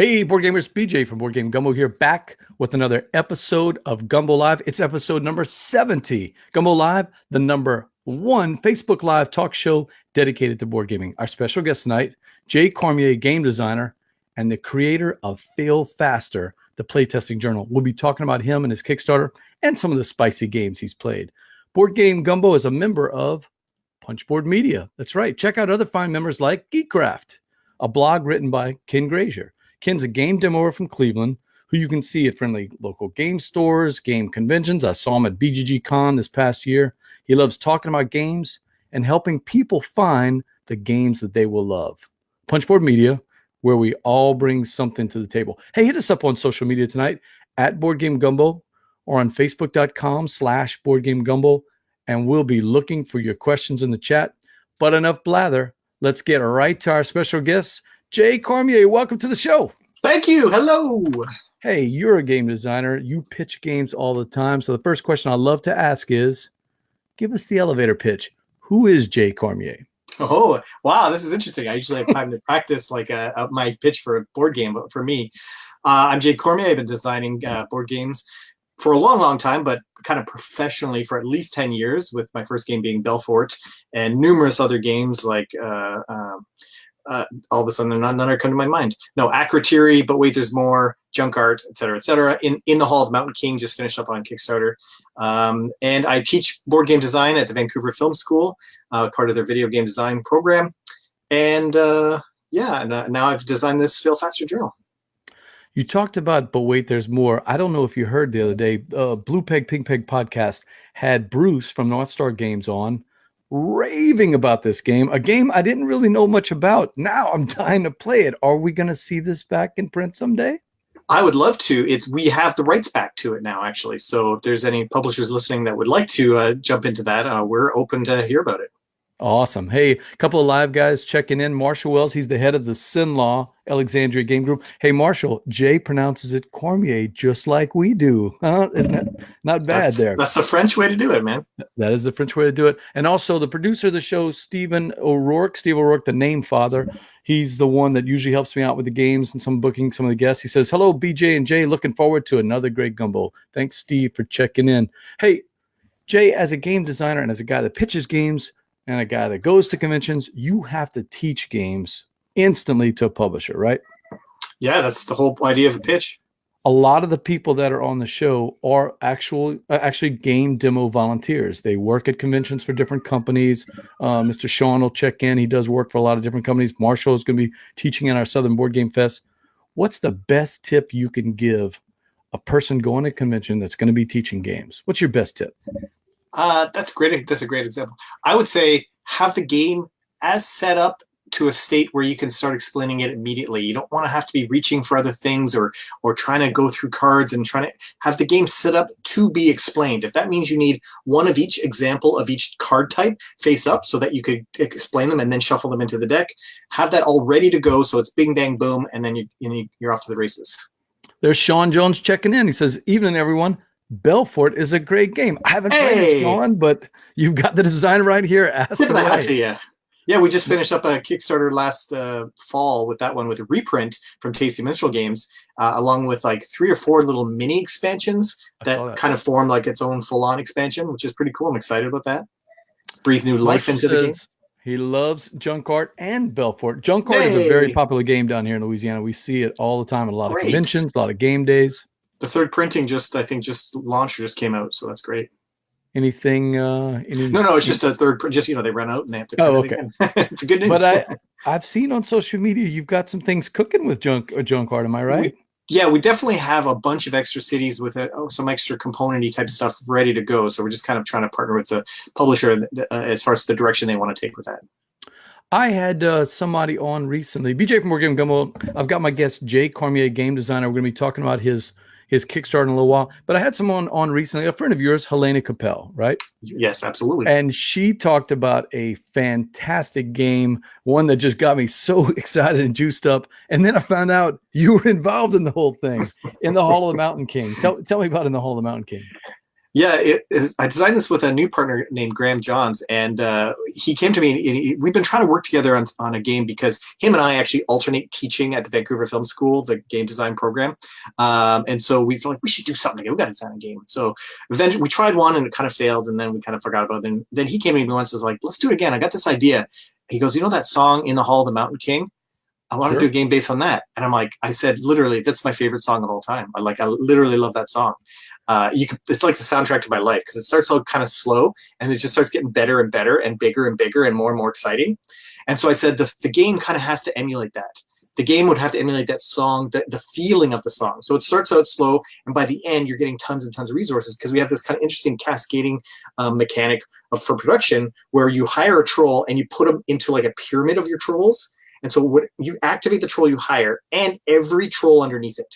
Hey, board gamers, BJ from Board Game Gumbo here, back with another episode of Gumbo Live. It's episode number 70. Gumbo Live, the number one Facebook Live talk show dedicated to board gaming. Our special guest tonight, Jay Cormier, game designer and the creator of Fail Faster, the Playtesting Journal. We'll be talking about him and his Kickstarter and some of the spicy games he's played. Board Game Gumbo is a member of Punchboard Media. That's right. Check out other fine members like Geekcraft, a blog written by Ken Grazier. Ken's a game demoer from Cleveland who you can see at friendly local game stores, game conventions. I saw him at BGG Con this past year. He loves talking about games and helping people find the games that they will love. Punchboard Media, where we all bring something to the table. Hey, hit us up on social media tonight at Board Game Gumbo or on Facebook.com/Board Game Gumbo, and we'll be looking for your questions in the chat. But enough blather. Let's get right to our special guest, Jay Cormier. Welcome to the show. Thank you. Hello. Hey, you're a game designer. You pitch games all the time. So the first question I love to ask is, give us the elevator pitch. Who is Jay Cormier? Oh, wow. This is interesting. I usually have time to practice like my pitch for a board game. But for me, I'm Jay Cormier. I've been designing board games for a long, long time, but kind of professionally for at least 10 years, with my first game being Belfort and numerous other games like all of a sudden none are come to my mind. No, Acrotiri, but wait, there's more, Junk Art, et cetera, et cetera. In the Hall of Mountain King, just finished up on Kickstarter. And I teach board game design at the Vancouver Film School, part of their video game design program. And now I've designed this Fail Faster Journal. You talked about, but wait, there's more. I don't know if you heard the other day, Blue Peg, Pink Peg podcast had Bruce from North Star Games on, raving about this game, a game I didn't really know much about. Now I'm dying to play it. Are we going to see this back in print someday? I would love to. We have the rights back to it now, actually. So if there's any publishers listening that would like to jump into that, we're open to hear about it. Awesome. Hey, a couple of live guys checking in. Marshall Wells, he's the head of the Sin-Law Alexandria Game Group. Hey, Marshall, Jay pronounces it Cormier just like we do. Isn't that not bad there? That's the French way to do it, man. That is the French way to do it. And also the producer of the show, Steve O'Rourke, the name father. He's the one that usually helps me out with the games and some booking, some of the guests. He says, hello, BJ and Jay. Looking forward to another great Gumbo. Thanks, Steve, for checking in. Hey, Jay, as a game designer and as a guy that pitches games, and a guy that goes to conventions, you have to teach games instantly to a publisher, right? Yeah, that's the whole idea of a pitch. A lot of the people that are on the show are actually game demo volunteers. They work at conventions for different companies. Mr. Sean will check in. He does work for a lot of different companies. Marshall is going to be teaching in our Southern Board Game Fest. What's the best tip you can give a person going to a convention that's going to be teaching games? What's your best tip? That's great. That's a great example. I would say have the game as set up to a state where you can start explaining it immediately. You don't want to have to be reaching for other things or trying to go through cards and trying to have the game set up to be explained. If that means you need one of each example of each card type face up so that you could explain them and then shuffle them into the deck, have that all ready to go so it's bing, bang, boom, and then you're off to the races. There's Sean Jones checking in. He says, evening, everyone. Belfort is a great game. I haven't played it, Sean, but you've got the design right here. Ask away. Yeah, we just finished up a Kickstarter last fall with that one, with a reprint from Tasty Minstrel Games, along with like 3 or 4 little mini expansions that kind of form like its own full-on expansion, which is pretty cool. I'm excited about that. Breathe new life into the game. He loves Junk Art and Belfort. Junk Art is a very popular game down here in Louisiana. We see it all the time at a lot of conventions, a lot of game days. The third printing just launched or just came out, so that's great. Anything? No, it's just a third print. Just they run out and they have to print it again. It's a good news. But I've seen on social media you've got some things cooking with Junk Art. Am I right? We definitely have a bunch of extra cities with some extra component-y type stuff ready to go. So we're just kind of trying to partner with the publisher as far as the direction they want to take with that. I had somebody on recently, BJ from Board Game Gumbo. I've got my guest Jay Cormier, game designer. We're going to be talking about his Kickstarter in a little while, but I had someone on recently, a friend of yours, Helena Capel, right? Yes, absolutely. And she talked about a fantastic game, one that just got me so excited and juiced up. And then I found out you were involved in the whole thing in the Hall of the Mountain King. Tell me about in the Hall of the Mountain King. Yeah, I designed this with a new partner named Graham Johns, and he came to me. And we've been trying to work together on a game because him and I actually alternate teaching at the Vancouver Film School, the game design program. And so we felt like we should do something again. We got to design a game. So eventually we tried one and it kind of failed, and then we kind of forgot about it. And then he came to me once and was like, let's do it again. I got this idea. He goes, you know that song "In the Hall of the Mountain King"? I want to do a game based on that. And I'm like, I said, literally, that's my favorite song of all time. I literally love that song. It's like the soundtrack to my life because it starts out kind of slow and it just starts getting better and better and bigger and more and more exciting. And so I said, the game kind of has to emulate that. The game would have to emulate that song, the feeling of the song. So it starts out slow, and by the end, you're getting tons and tons of resources because we have this kind of interesting cascading mechanic for production where you hire a troll and you put them into like a pyramid of your trolls. And so what you activate the troll you hire and every troll underneath it.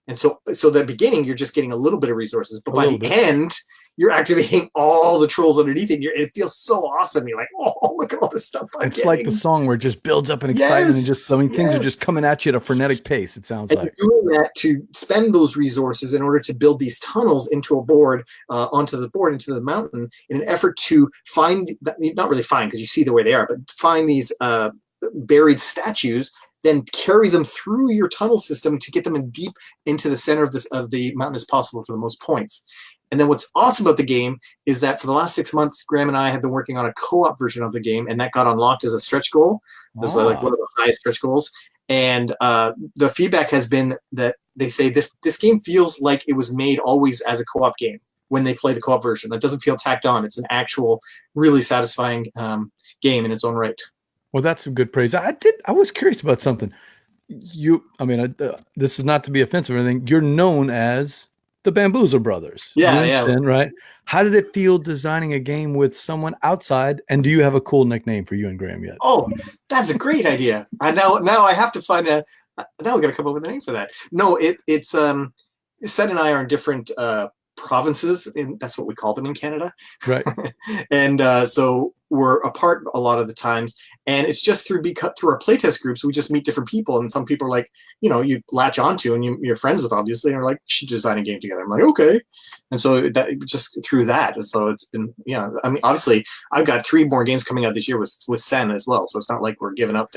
And so the beginning, you're just getting a little bit of resources, but by the end, you're activating all the trolls underneath it. It feels so awesome. You're like, oh, look at all this stuff I'm getting. Like the song where it just builds up in excitement and just, things are just coming at you at a frenetic pace, it sounds like. You're doing that to spend those resources in order to build these tunnels into a board, onto the mountain in an effort to find, not really find because you see the way they are, but find these buried statues, then carry them through your tunnel system to get them in deep into the center of the mountain as possible for the most points. And then what's awesome about the game is that for the last 6 months, Graham and I have been working on a co-op version of the game, and that got unlocked as a stretch goal. It was like one of the highest stretch goals. And the feedback has been that they say this game feels like it was made always as a co-op game when they play the co-op version. It doesn't feel tacked on. It's an actual, really satisfying game in its own right. Well, that's some good praise. I was curious about something. This is not to be offensive or anything. You're known as the Bamboozle Brothers. Yeah. Right? How did it feel designing a game with someone outside? And do you have a cool nickname for you and Graham yet? Oh, that's a great idea. Now I have to find now we got to come up with a name for that. No, it's Seth and I are in different provinces, and that's what we call them in Canada. Right. And so we're apart a lot of the times, and it's just through our playtest groups. We just meet different people, and some people are like, you latch onto and you're friends with, obviously, and are like, should design a game together. I'm like, okay. And so that just through that. And so it's been, I mean, obviously I've got 3 more games coming out this year with Sen as well. So it's not like we're giving up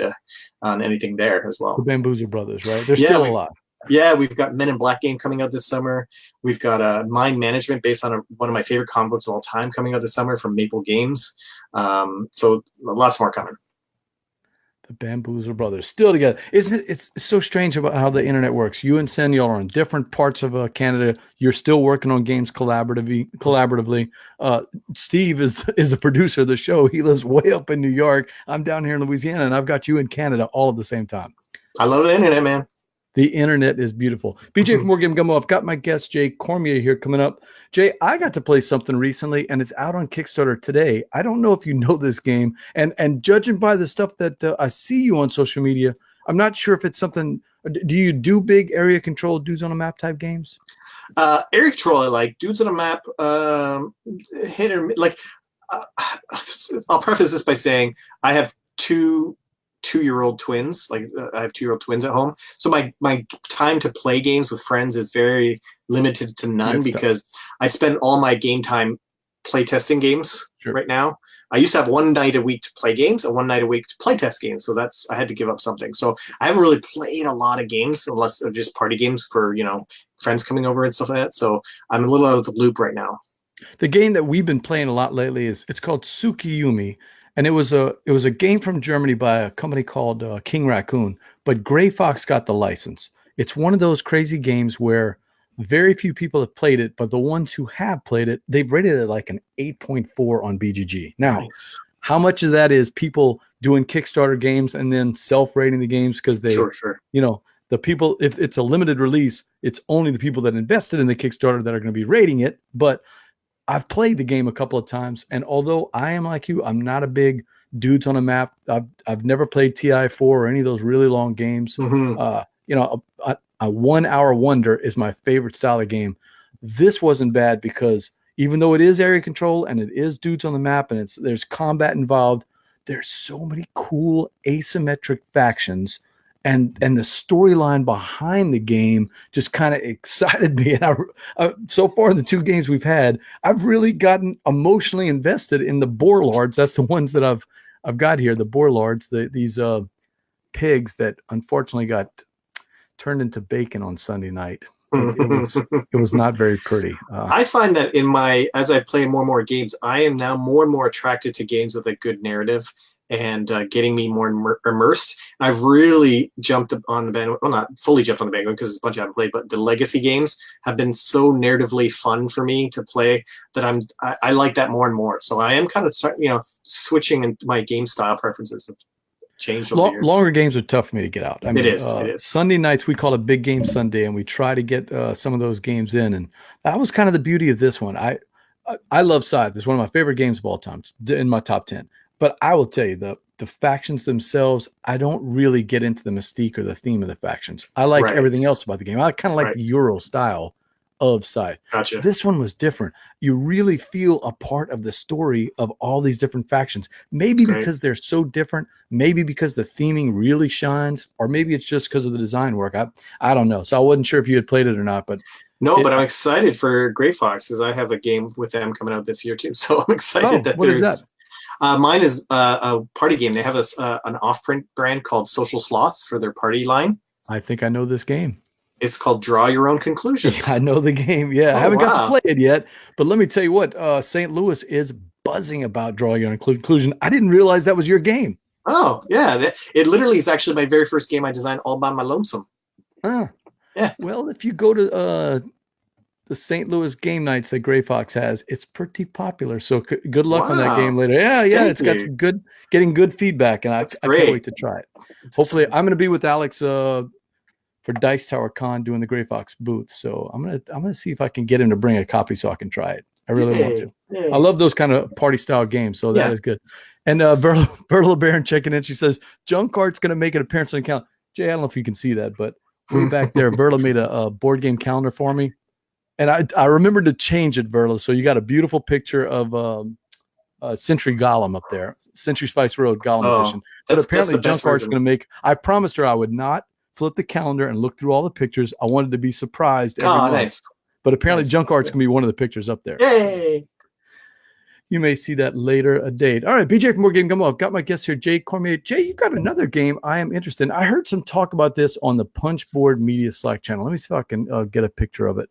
on anything there as well. The Bamboozle Brothers, right? There's still a lot. Yeah, we've got Men in Black game coming out this summer. We've got Mind Management based on one of my favorite comic books of all time coming out this summer from Maple Games. So lots more coming. The Bamboozle Brothers still together. It's so strange about how the internet works. You and Sen, y'all are in different parts of Canada. You're still working on games collaboratively. Steve is the producer of the show. He lives way up in New York. I'm down here in Louisiana, and I've got you in Canada all at the same time. I love the internet, man. The internet is beautiful. BJ from Board Game Gumbo. I've got my guest Jay Cormier here coming up. Jay, I got to play something recently, and it's out on Kickstarter today. I don't know if you know this game, and judging by the stuff that I see you on social media, I'm not sure if it's something. Do you do big area control dudes on a map type games? Area control, I like. Dudes on a map, hit or like. I'll preface this by saying I have two-year-old twins. Like I have 2-year-old twins at home, so my time to play games with friends is very limited to none because I spend all my game time play testing games right now. I used to have 1 night a week to play games and 1 night a week to play test games, so I had to give up something. So I haven't really played a lot of games unless they're just party games for friends coming over and stuff like that. So I'm a little out of the loop right now. The game that we've been playing a lot lately it's called Tsukiyumi. And it was a game from Germany by a company called King Raccoon, but Gray Fox got the license. It's one of those crazy games where very few people have played it, but the ones who have played it, they've rated it like an 8.4 on BGG. Now, How much of that is people doing Kickstarter games and then self-rating the games because they, the people, if it's a limited release, it's only the people that invested in the Kickstarter that are going to be rating it. But I've played the game a couple of times, and although I am like you, I'm not a big dudes on a map. I've never played TI4 or any of those really long games. A 1 hour wonder is my favorite style of game. This wasn't bad because even though it is area control and it is dudes on the map and there's combat involved, there's so many cool asymmetric factions and the storyline behind the game just kind of excited me. And so far in the 2 games we've had, I've really gotten emotionally invested in the boar lords. That's the ones that I've got here. The boar lords, these pigs that unfortunately got turned into bacon on Sunday night. It was not very pretty. I find that as I play more and more games, I am now more and more attracted to games with a good narrative and getting me more immersed. I've really jumped on the bandwagon. Well, not fully jumped on the bandwagon because there's a bunch I haven't played, but the legacy games have been so narratively fun for me to play that I like that more and more. So I am kind of switching in my game style preferences. Changed over the years. Longer games are tough for me to get out. I mean, it is. Sunday nights, we call it Big Game Sunday, and we try to get some of those games in. And that was kind of the beauty of this one. I love Scythe. It's one of my favorite games of all time. It's in my top 10. But I will tell you, the factions themselves, I don't really get into the mystique or the theme of the factions. I like everything else about the game. I kind of like the Euro style of Scythe. Gotcha. This one was different. You really feel a part of the story of all these different factions. Maybe because they're so different, maybe because the theming really shines, or maybe it's just because of the design work. I don't know. So I wasn't sure if you had played it or not, but but I'm excited for Grey Fox because I have a game with them coming out this year too. So I'm excited what is that? Mine is a party game. They have an off-print brand called Social Sloth for their party line. I think I know this game. It's called Draw Your Own Conclusions. Yeah, I know the game. Yeah, I haven't got to play it yet. But let me tell you what, St. Louis is buzzing about Draw Your Own Conclusion. I didn't realize that was your game. Oh, yeah. It literally is actually my very first game I designed all by my lonesome. Yeah. Well, if you go to the St. Louis game nights that Grey Fox has, it's pretty popular. So good luck on that game later. Yeah, it's got some getting good feedback, and I can't wait to try it. Hopefully, I'm going to be with Alex for Dice Tower Con doing the Grey Fox booth. So I'm gonna see if I can get him to bring a copy so I can try it. I really want to. Yay. I love those kind of party style games. So that is good. And Berla Baron checking in. She says Junk Art's gonna make an appearance on the account. Jay, I don't know if you can see that, but way back there, Berla made a board game calendar for me. And I remembered to change it, Berla. So you got a beautiful picture of Century Gollum up there, Century Spice Road Gollum edition. But apparently Junk Art's going to make. I promised her I would not flip the calendar and look through all the pictures. I wanted to be surprised. Nice. But apparently Junk Art's going to be one of the pictures up there. Yay! You may see that later a date. All right, BJ from Board Game Gumbo. I've got my guest here, Jay Cormier. Jay, you got another game I am interested in. I heard some talk about this on the Punchboard Media Slack channel. Let me see if I can get a picture of it.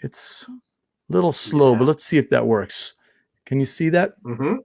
It's a little slow, but let's see if that works. Can you see that? Mm-hmm.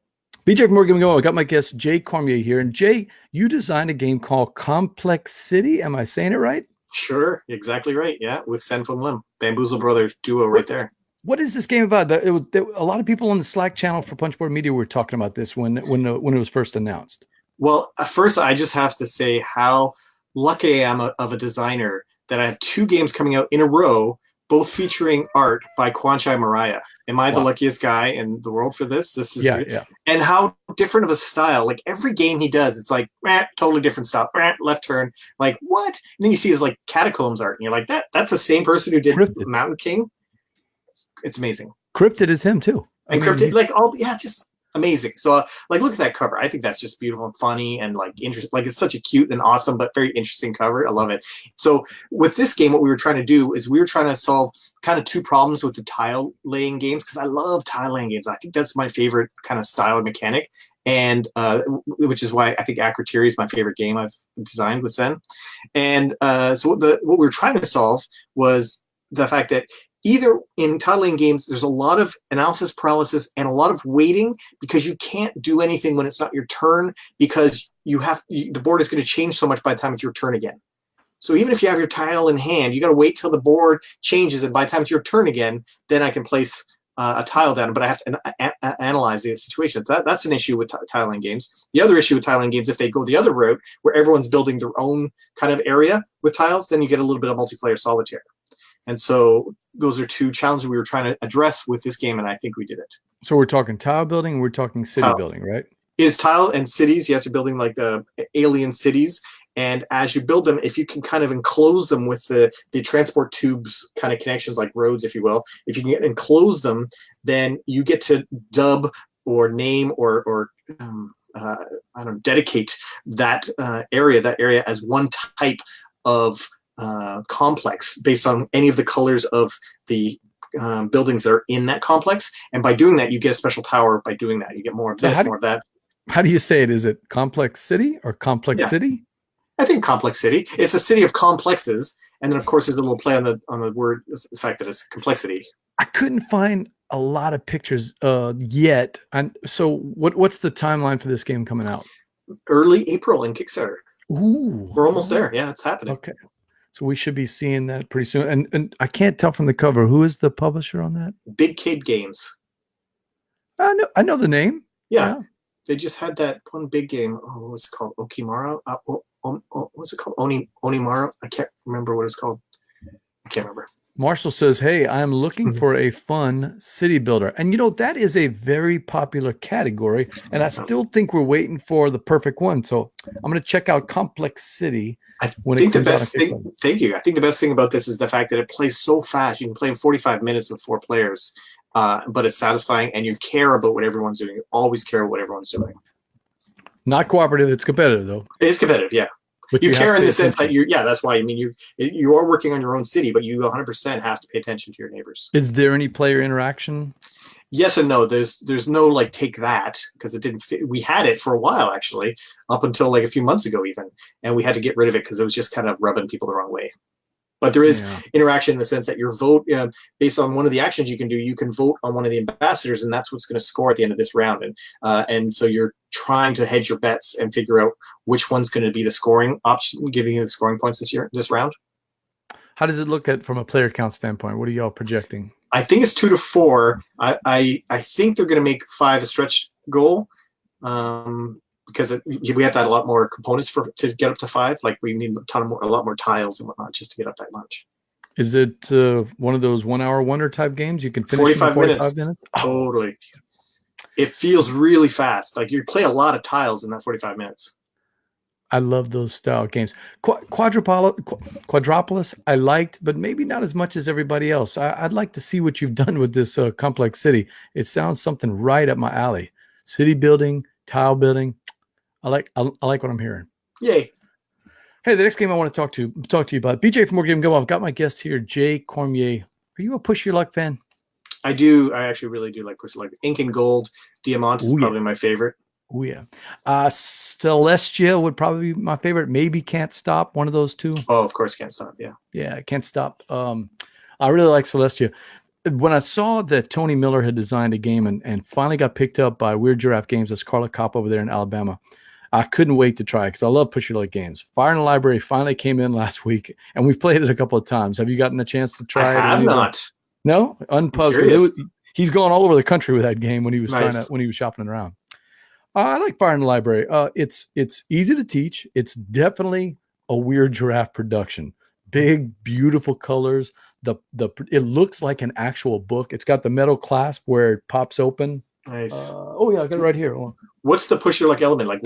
BJ from Board Game Gumbo. I got my guest, Jay Cormier, here. And Jay, you designed a game called Complex City. Am I saying it right? Sure, exactly right. Yeah, with Sen Fung Lim, Bamboozle Brothers duo right there. What is this game about? A lot of people on the Slack channel for Punchboard Media were talking about this when it was first announced. Well, first, I just have to say how lucky I am of a designer that I have 2 games coming out in a row, both featuring art by Kwanchai Mariah. Am I the luckiest guy in the world for this? This is And how different of a style. Like every game he does, it's like totally different style. Left turn. Like what? And then you see his like Catacombs art, and you're like, that's the same person who did Cryptid. Mountain King. It's amazing. Cryptid is him too. And Cryptid, like just amazing. So like look at that cover. I think that's just beautiful and funny and like interesting. Like it's such a cute and awesome but very interesting cover. I love it. So with this game, what we were trying to do is we were trying to solve kind of 2 problems with the tile laying games, because I love tile laying games. I think that's my favorite kind of style of mechanic, and which is why I think Akrotiri is my favorite game I've designed with Sen. And so what we were trying to solve was the fact that either in tile-laying games, there's a lot of analysis paralysis and a lot of waiting because you can't do anything when it's not your turn, because the board is going to change so much by the time it's your turn again. So even if you have your tile in hand, you got to wait till the board changes, and by the time it's your turn again, then I can place a tile down. But I have to analyze the situation. That's an issue with tile-laying games. The other issue with tile-laying games, if they go the other route, where everyone's building their own kind of area with tiles, then you get a little bit of multiplayer solitaire. And so those are 2 challenges we were trying to address with this game, and I think we did it. So we're talking tile building, we're talking city building, right? It's tile and cities. Yes, you're building like the alien cities. And as you build them, if you can kind of enclose them with the transport tubes kind of connections, like roads, if you will, if you can enclose them, then you get to dub or name or I don't know, dedicate that area as one type of complex based on any of the colors of the buildings that are in that complex. And by doing that, you get a special power. By doing that, you get more of this, more of that. How do you say it? Is it complex city or complex city? I think complex city. It's a city of complexes, and then of course there's a little play on the word, the fact that it's complexity. I couldn't find a lot of pictures yet. And so what's the timeline for this game coming out? Early April in Kickstarter. Ooh, we're almost there. Yeah, it's happening. Okay, so we should be seeing that pretty soon. And I can't tell from the cover, who is the publisher on that? Big Kid Games. I know the name. Yeah. They just had that one big game. Oh, what's it called? Okimaro? What's it called? Onimaro? I can't remember what it's called. I can't remember. Marshall says, hey, I'm looking for a fun city builder. And, that is a very popular category. And I still think we're waiting for the perfect one. So I'm going to check out Complex City. Thank you. I think the best thing about this is the fact that it plays so fast. You can play in 45 minutes with 4 players. But it's satisfying, and you care about what everyone's doing. You always care what everyone's doing. Not cooperative. It's competitive, though. It is competitive, yeah. But you care in the sense that that's why. I mean, you are working on your own city, but you 100% have to pay attention to your neighbors. Is there any player interaction? Yes and no. There's no like take that, because it didn't fit. We had it for a while, actually, up until like a few months ago even, and we had to get rid of it because it was just kind of rubbing people the wrong way. But there is interaction in the sense that your vote, based on one of the actions you can do, you can vote on one of the ambassadors, and that's what's going to score at the end of this round. And so you're trying to hedge your bets and figure out which one's going to be the scoring option, giving you the scoring points this round. How does it look at from a player count standpoint? What are y'all projecting? I think it's 2 to 4. I think they're going to make 5 a stretch goal. Because we have to add a lot more components to get up to 5. Like we need a lot more tiles and whatnot just to get up that much. Is it one of those 1 hour wonder type games? You can finish 45 minutes. Totally. It feels really fast. Like you play a lot of tiles in that 45 minutes. I love those style games. Quadropolis I liked, but maybe not as much as everybody else. I'd like to see what you've done with this Complex City. It sounds something right up my alley. City building, tile building. I like what I'm hearing. Yay. Hey, the next game I want to talk to you about, BJ from Board Game Gumbo. I've got my guest here, Jay Cormier. Are you a Push Your Luck fan? I do. I actually really do like Push Your Luck. Ink and Gold, Diamant is probably my favorite. Oh, yeah. Celestia would probably be my favorite. Maybe Can't Stop, one of those two. Oh, of course, Can't Stop, yeah. Yeah, Can't Stop. I really like Celestia. When I saw that Tony Miller had designed a game and finally got picked up by Weird Giraffe Games, that's Carla Kopp over there in Alabama, I couldn't wait to try it because I love Push Your Luck games. Fire in the Library finally came in last week, and we've played it a couple of times. Have you gotten a chance to try it? I have not. No? Unpuzzled. He's gone all over the country with that game when he was when he was shopping around. I like Fire in the Library. It's easy to teach. It's definitely a Weird Giraffe production. Big, beautiful colors. It looks like an actual book. It's got the metal clasp where it pops open. Nice. I got it right here. What's the Push Your Luck element? Like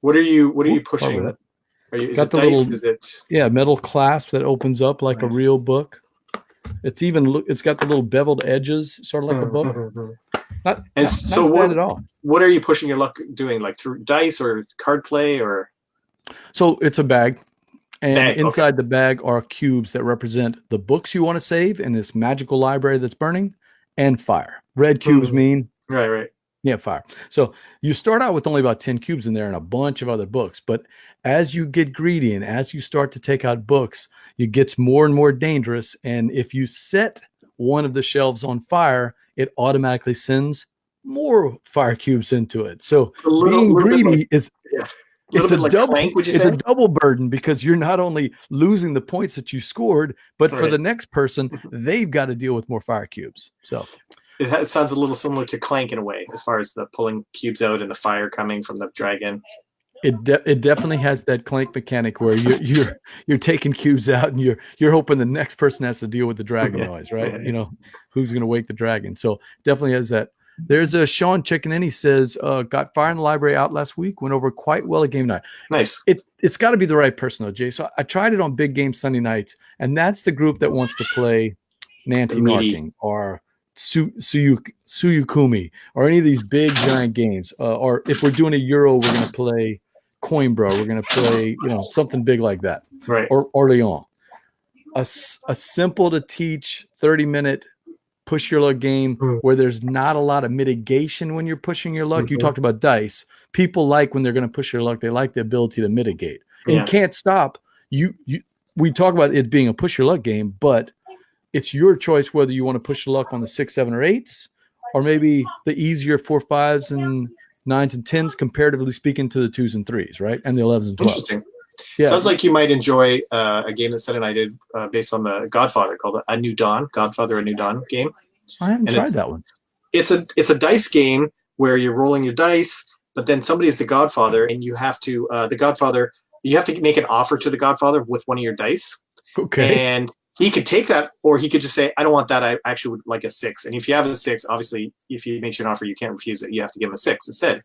what are you pushing? Is it dice? Metal clasp that opens up like a real book. It's got the little beveled edges, sort of like a book. Not bad at all. What are you pushing your luck doing? Like through dice or card play or? So it's a bag. And inside the bag are cubes that represent the books you want to save in this magical library that's burning, and fire. Red cubes mean right. Yeah, fire. So you start out with only about 10 cubes in there and a bunch of other books. But as you get greedy and as you start to take out books, it gets more and more dangerous. And if you set one of the shelves on fire, it automatically sends more fire cubes into it. So being greedy is it's a double burden because you're not only losing the points that you scored, but for the next person, they've got to deal with more fire cubes. So it sounds a little similar to Clank in a way, as far as the pulling cubes out and the fire coming from the dragon. It definitely has that Clank mechanic where you're taking cubes out and you're hoping the next person has to deal with the dragon noise, right? You know, who's going to wake the dragon. So definitely has that. There's a Sean checking in. He says, got Fire in the Library out last week, went over quite well at game night. Nice. It's got to be the right person though, Jay. So I tried it on Big Game Sunday nights, and that's the group that wants to play Nanty Narking or Suyukumi or any of these big giant games, or if we're doing a Euro, we're going to play Coimbra. We're going to play, something big like that, Right. or Orléans. A simple to teach 30-minute push your luck game where there's not a lot of mitigation when you're pushing your luck. You talked about dice. People like when they're going to push your luck, they like the ability to mitigate. And Can't Stop. We talk about it being a push your luck game, but it's your choice whether you want to push your luck on the 6, 7, or 8s, or maybe the easier 4, 5s, and 9s and 10s, comparatively speaking, to the 2s and 3s, right? And the 11s and 12s. Interesting. Yeah. Sounds like you might enjoy a game that Seth and I did based on the Godfather called A New Dawn. Godfather: A New Dawn game. I haven't tried that one. It's a dice game where you're rolling your dice, but then somebody is the Godfather, and you have to you have to make an offer to the Godfather with one of your dice. Okay. And he could take that, or he could just say, I don't want that. I actually would like a 6. And if you have a 6, obviously, if he makes you an offer, you can't refuse it. You have to give him a 6 instead.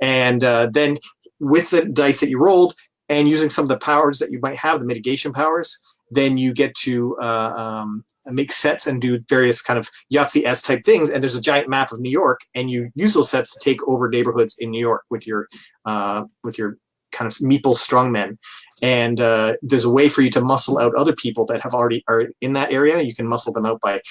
And then with the dice that you rolled and using some of the powers that you might have, the mitigation powers, then you get to make sets and do various kind of Yahtzee-esque type things. And there's a giant map of New York, and you use those sets to take over neighborhoods in New York with your kind of meeple strongmen. And there's a way for you to muscle out other people that are in that area. You can muscle them out by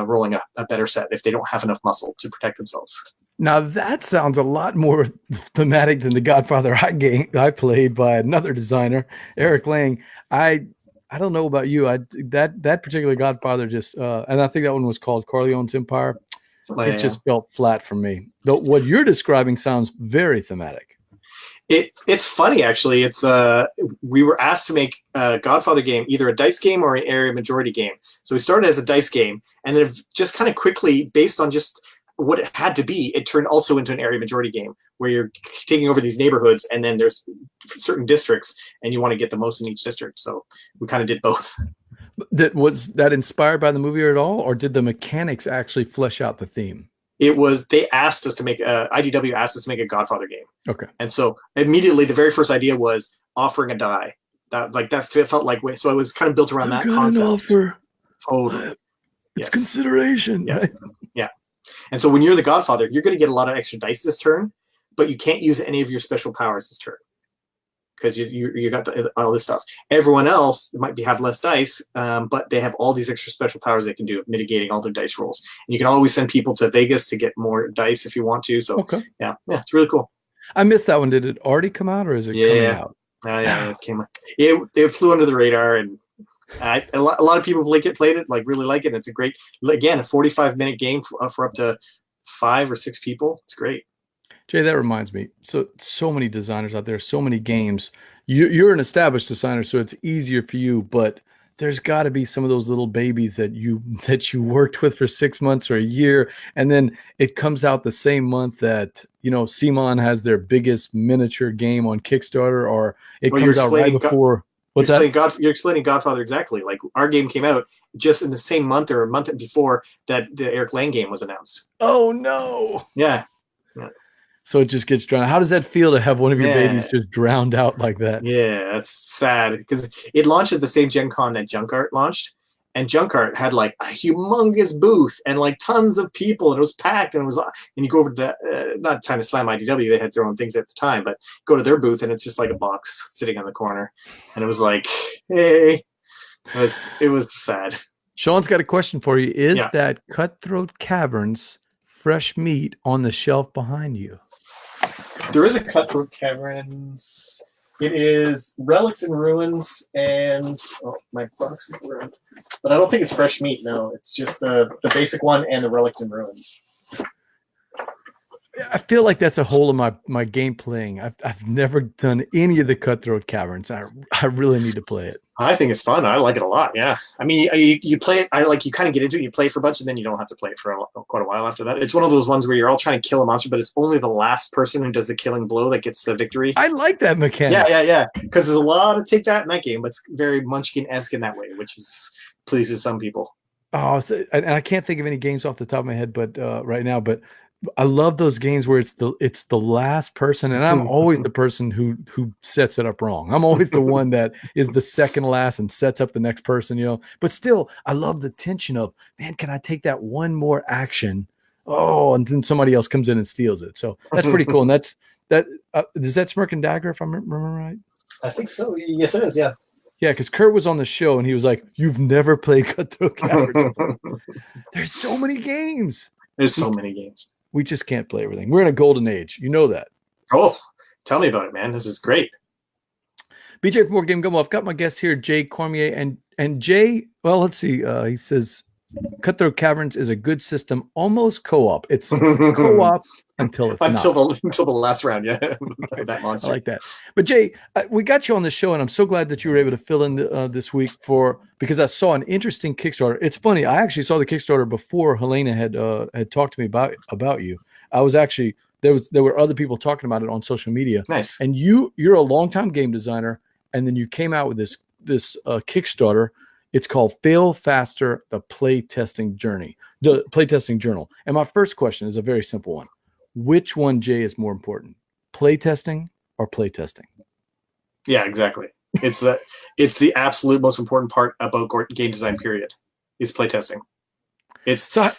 rolling a better set if they don't have enough muscle to protect themselves. Now that sounds a lot more thematic than the Godfather I played by another designer, Eric Lang. I don't know about you. That particular Godfather just and I think that one was called Corleone's Empire. It just felt flat for me. Though what you're describing sounds very thematic. It's funny, actually. It's we were asked to make a Godfather game, either a dice game or an area majority game. So we started as a dice game, and then just kind of quickly, based on just what it had to be, it turned also into an area majority game where you're taking over these neighborhoods, and then there's certain districts, and you want to get the most in each district. So we kind of did both. Was that inspired by the movie at all, or did the mechanics actually flesh out the theme? It was, they asked us to make IDW asked us to make a Godfather game. Okay. And so immediately the very first idea was offering a die. That felt like, so it was kind of built around that concept. An offer. Totally. It's consideration. Yes. Right? Yeah. And so when you're the Godfather, you're going to get a lot of extra dice this turn, but you can't use any of your special powers this turn because you got all this stuff. Everyone else might have less dice, but they have all these extra special powers they can do, mitigating all their dice rolls. And you can always send people to Vegas to get more dice if you want to. So yeah, it's really cool. I missed that one. Did it already come out, or is it coming out? Yeah, it came out. It flew under the radar, and a lot of people played it, really like it. It's a great, again, a 45-minute game for up to 5 or 6 people. It's great. Jay, that reminds me. So many designers out there, so many games. You're an established designer, so it's easier for you. But there's got to be some of those little babies that you worked with for 6 months or a year, and then it comes out the same month that Simon has their biggest miniature game on Kickstarter, or it comes out right before. You're explaining Godfather exactly. Like, our game came out just in the same month or a month before that the Eric Lang game was announced. Oh no! Yeah. So it just gets drowned. How does that feel to have one of your babies just drowned out like that? Yeah, that's sad because it launched at the same Gen Con that Junk Art launched, and Junk Art had like a humongous booth and like tons of people, and it was packed, and you go over to the not trying to slam IDW, they had their own things at the time, but go to their booth and it's just like a box sitting on the corner, and it was like, hey, it was sad. Sean's got a question for you. Is that Cutthroat Caverns fresh meat on the shelf behind you? There is a Cutthroat Caverns. It is Relics and Ruins, and my box is ruined. But I don't think it's fresh meat. No, it's just the basic one and the Relics and Ruins. I feel like that's a hole in my game playing. I've never done any of the Cutthroat Caverns. I really need to play it. I think it's fun. I like it a lot. Yeah, I mean, you play it. You kind of get into it. You play for a bunch, and then you don't have to play it for quite a while after that. It's one of those ones where you're all trying to kill a monster, but it's only the last person who does the killing blow that gets the victory. I like that mechanic. Yeah. Because there's a lot of take that in that game, but it's very Munchkin-esque in that way, which pleases some people. Oh, and I can't think of any games off the top of my head, but right now, but I love those games where it's the last person, and I'm always the person who sets it up wrong. I'm always the one that is the second last and sets up the next person, you know. But still, I love the tension of, man, can I take that one more action? Oh, and then somebody else comes in and steals it. So that's pretty cool. And that's that. Is that Smirk and Dagger, if I remember right? I think so. Yes, it is. Yeah. Yeah, because Kurt was on the show and he was like, "You've never played Cutthroat Caverns." There's so many games. There's so many games. We just can't play everything. We're in a golden age. You know that. Oh, tell me about it, man. This is great. BJ from Board Game Gumbo. I've got my guest here, Jay Cormier. And Jay, well, let's see. He says, Cutthroat Caverns is a good system, almost co-op. It's co-op until it's until not. until the last round, yeah. That monster. I like that. But Jay, we got you on the show, and I'm so glad that you were able to fill in this week because I saw an interesting Kickstarter. It's funny. I actually saw the Kickstarter before Helena had talked to me about you. I was actually there were other people talking about it on social media. Nice. And you're a longtime game designer, and then you came out with this Kickstarter. It's called Fail Faster, the Playtesting Journal. And my first question is a very simple one. Which one, Jay, is more important? Playtesting or playtesting? Yeah, exactly. It's the absolute most important part about game design, period, is playtesting. So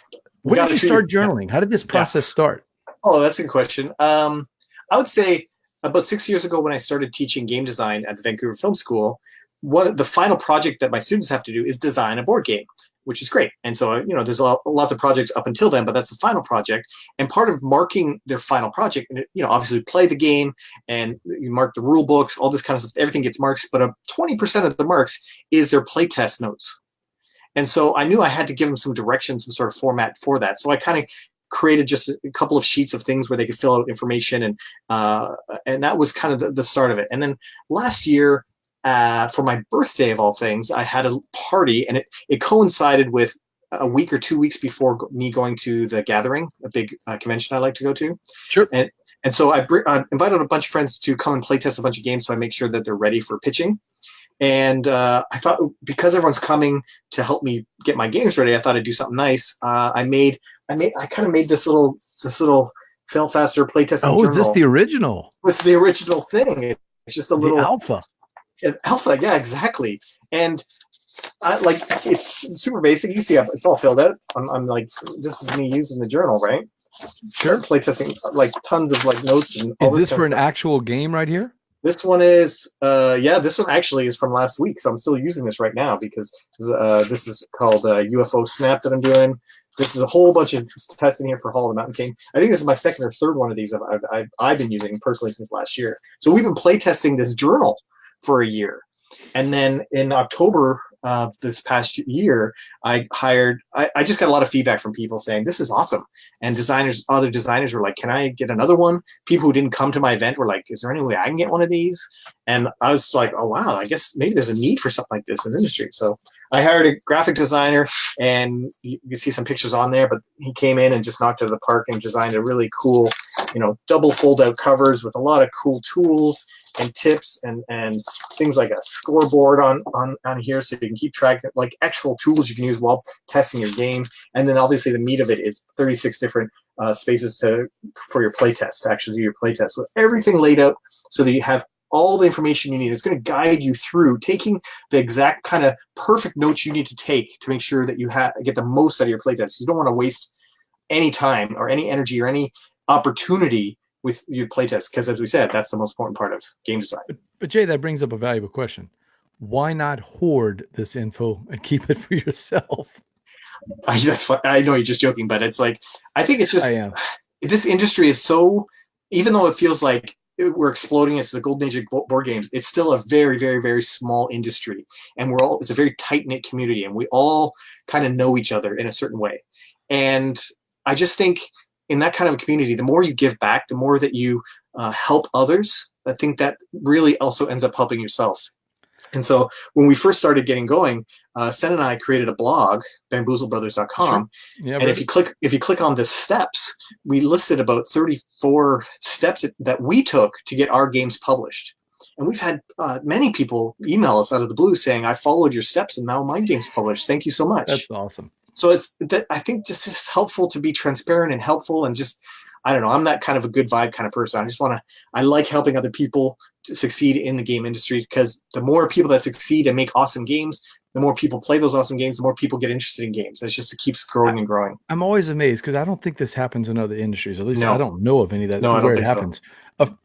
when did you start journaling? How did this process start? Oh, that's a good question. I would say about 6 years ago when I started teaching game design at the Vancouver Film School, the final project that my students have to do is design a board game, which is great. And so, there's lots of projects up until then, but that's the final project. And part of marking their final project, obviously play the game and you mark the rule books, all this kind of stuff, everything gets marks, but 20% of the marks is their playtest notes. And so I knew I had to give them some direction, some sort of format for that. So I kind of created just a couple of sheets of things where they could fill out information. And that was kind of the start of it. And then last year, for my birthday of all things, I had a party, and it coincided with a week or 2 weeks before me going to the Gathering, a big convention I like to go to. Sure. And so I invited a bunch of friends to come and play test a bunch of games, so I make sure that they're ready for pitching. And I thought, because everyone's coming to help me get my games ready, I thought I'd do something nice. I kind of made this little Fail Faster Playtesting Journal. Oh, is this the original? It's the original thing. It's just a little alpha. Alpha, yeah, exactly. And it's super basic. You see, it's all filled out. I'm like, this is me using the journal, right? Sure. Playtesting, like tons of notes and all. Is this for an actual game right here? This one is, this one actually is from last week, so I'm still using this right now because this is called UFO Snap that I'm doing. This is a whole bunch of testing here for Hall of the Mountain King. I think this is my second or third one of these I've been using personally since last year. So we've been playtesting this journal for a year. And then in October of this past year, I just got a lot of feedback from people saying, this is awesome. And other designers were like, can I get another one? People who didn't come to my event were like, is there any way I can get one of these? And I was like, oh, wow, I guess maybe there's a need for something like this in the industry. So I hired a graphic designer, and you see some pictures on there, but he came in and just knocked it out of the park and designed a really cool, double fold out covers with a lot of cool tools and tips and things like a scoreboard on here, so you can keep track of actual tools you can use while testing your game. And then obviously the meat of it is 36 different spaces for your playtest, to actually do your playtest, with everything laid out so that you have all the information you need. It's going to guide you through taking the exact kind of perfect notes you need to take to make sure that you get the most out of your playtest. You don't want to waste any time or any energy or any opportunity with your playtest, because as we said, that's the most important part of game design. But Jay, that brings up a valuable question. Why not hoard this info and keep it for yourself? That's fun. I know you're just joking, but it's like, I think it's just, this industry is so, even though it feels like we're exploding into the golden age of board games, it's still a very, very, very small industry. And it's a very tight-knit community, and we all kind of know each other in a certain way. And I just think in that kind of a community, the more you give back, the more that you help others, I think that really also ends up helping yourself. And so when we first started getting going, Sen and I created a blog, bamboozlebrothers.com. Sure. Yeah, and if you click on the steps, we listed about 34 steps that we took to get our games published. And we've had many people email us out of the blue saying, I followed your steps and now my game's published. Thank you so much. That's awesome. So it's that I think just it's helpful to be transparent and helpful and just I don't know. I'm that kind of a good vibe kind of person. I like helping other people to succeed in the game industry because the more people that succeed and make awesome games, the more people play those awesome games, the more people get interested in games. It keeps growing and growing. I'm always amazed because I don't think this happens in other industries. At least No. I don't know of any that No, I don't where it think so. happens.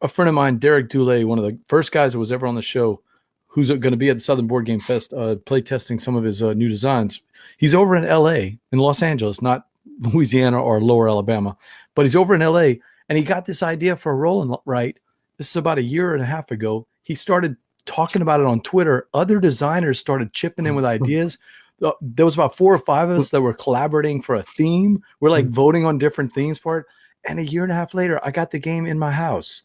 A friend of mine, Derek Dulay, one of the first guys that was ever on the show, who's going to be at the Southern Board Game Fest, play testing some of his new designs. He's over in LA, in Los Angeles, not Louisiana or Lower Alabama, but he's over in LA, and he got this idea for a roll and write. This is about a year and a half ago. He started talking about it on Twitter. Other designers started chipping in with ideas. There was about 4 or 5 of us that were collaborating for a theme. We're like voting on different themes for it. And a year and a half later, I got the game in my house.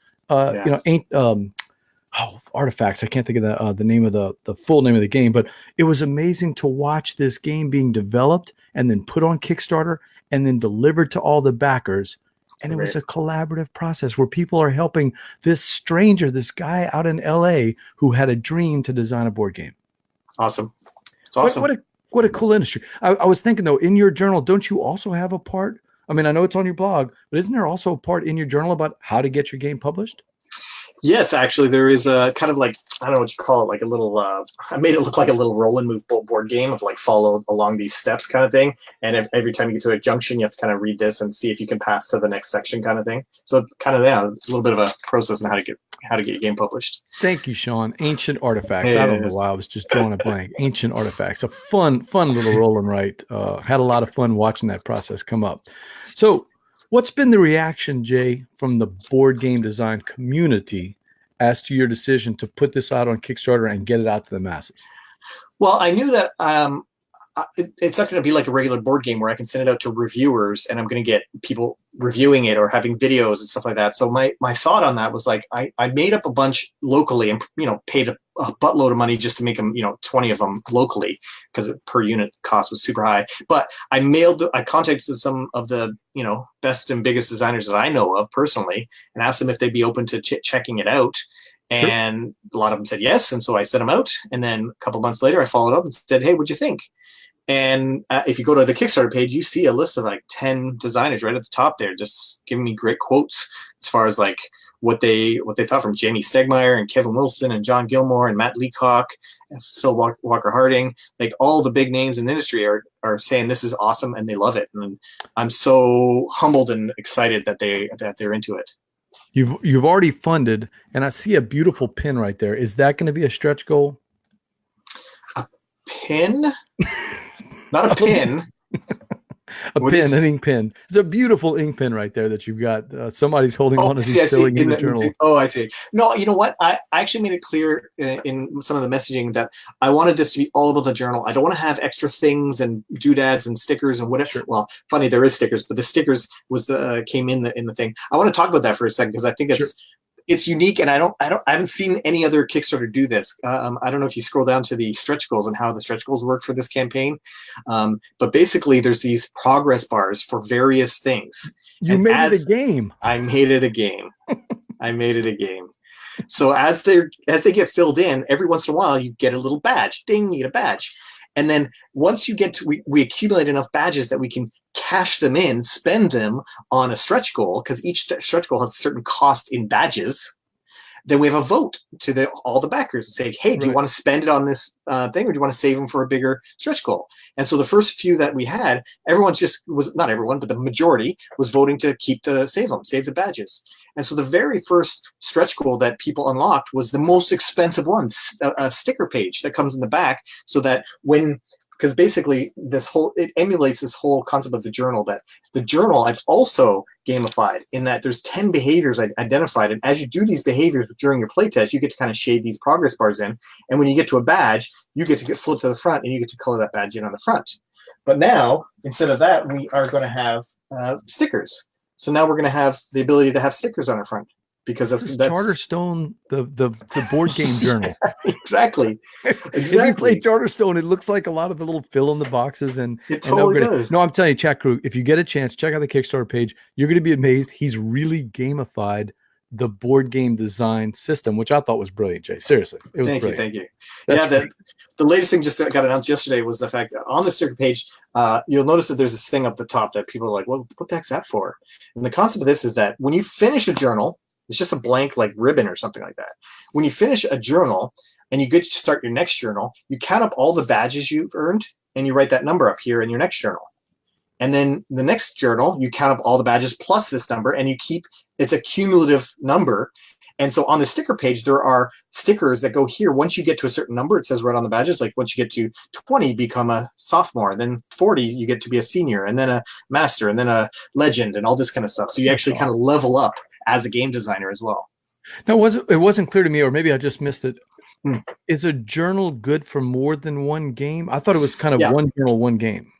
Artifacts. I can't think of the name of the full name of the game, but it was amazing to watch this game being developed and then put on Kickstarter and then delivered to all the backers. And it was a collaborative process where people are helping this stranger, this guy out in LA who had a dream to design a board game. Awesome. It's awesome. What a cool industry. I was thinking though, in your journal, don't you also have a part? I mean, I know it's on your blog, but isn't there also a part in your journal about how to get your game published? Yes, actually, there is a kind of like, I don't know what you call it, like a little, I made it look like a little roll and move board game of like follow along these steps kind of thing. And every time you get to a junction, you have to kind of read this and see if you can pass to the next section kind of thing. So kind of, a little bit of a process on how to get your game published. Thank you, Sean. Ancient Artifacts. I don't know why I was just drawing a blank. Ancient Artifacts. A fun little roll and write. Had a lot of fun watching that process come up. So what's been the reaction, Jay, from the board game design community as to your decision to put this out on Kickstarter and get it out to the masses? Well, I knew that it's not going to be like a regular board game where I can send it out to reviewers and I'm going to get people reviewing it or having videos and stuff like that. So my thought on that was like, I made up a bunch locally and, paid a buttload of money just to make them, 20 of them locally because per unit cost was super high. But I contacted some of the, best and biggest designers that I know of personally and asked them if they'd be open to checking it out. And a lot of them said yes. And so I sent them out. And then a couple months later, I followed up and said, hey, what'd you think? And if you go to the Kickstarter page, you see a list of like 10 designers right at the top there, just giving me great quotes as far as like what they thought from Jamie Stegmeyer and Kevin Wilson and John Gilmore and Matt Leacock and Phil Walker Harding. Like all the big names in the industry are saying this is awesome and they love it. And I'm so humbled and excited that they're into it. You've already funded, and I see a beautiful pin right there. Is that going to be a stretch goal? A pin? Not a pin. An ink pen. It's a beautiful ink pen right there that you've got. Somebody's holding on to these filling in the journal. Oh, I see. No, you know what? I actually made it clear in some of the messaging that I wanted this to be all about the journal. I don't want to have extra things and doodads and stickers and whatever. Sure. Well, funny, there is stickers, but the stickers came in the thing. I want to talk about that for a second because I think it's unique, and I haven't seen any other Kickstarter do this. I don't know if you scroll down to the stretch goals and how the stretch goals work for this campaign, but basically there's these progress bars for various things. You made it a game. I made it a game. I made it a game. So as they get filled in, every once in a while you get a little badge. Ding, you get a badge. And then once you get to, we accumulate enough badges that we can cash them in, spend them on a stretch goal, because each stretch goal has a certain cost in badges. Then we have a vote to all the backers and say, hey, do you want to spend it on this thing, or do you want to save them for a bigger stretch goal? And so the first few that we had, not everyone, but the majority was voting to save the badges. And so the very first stretch goal that people unlocked was the most expensive one, a sticker page that comes in the back, so that because basically it emulates this whole concept of the journal, that the journal I've also gamified in that there's 10 behaviors I identified. And as you do these behaviors during your playtest, you get to kind of shade these progress bars in. And when you get to a badge, you get to get flipped to the front and you get to color that badge in on the front. But now, instead of that, we are going to have stickers. So now we're going to have the ability to have stickers on our front, because that's Charterstone, the board game journal. Exactly. If you play Charterstone, it looks like a lot of the little fill in the boxes, and it totally does. No, I'm telling you, chat crew, if you get a chance, check out the Kickstarter page. You're going to be amazed. He's really gamified the board game design system, which I thought was brilliant, Jay. Seriously, it was brilliant. Thank you. That's Yeah, the latest thing just got announced yesterday was the fact that on the sticker page, you'll notice that there's this thing up the top that people are like, well, what the heck's that for? And the concept of this is that when you finish a journal, it's just a blank like ribbon or something like that. When you finish a journal and you get to start your next journal, you count up all the badges you've earned and you write that number up here in your next journal. And then the next journal, you count up all the badges plus this number, and you keep, it's a cumulative number. And so on the sticker page, there are stickers that go here. Once you get to a certain number, it says right on the badges, like once you get to 20, you become a sophomore. And then 40, you get to be a senior, and then a master, and then a legend, and all this kind of stuff. So you actually kind of level up as a game designer as well. No, it wasn't clear to me, or maybe I just missed it. Is a journal good for more than one game? I thought it was kind of one journal, one game.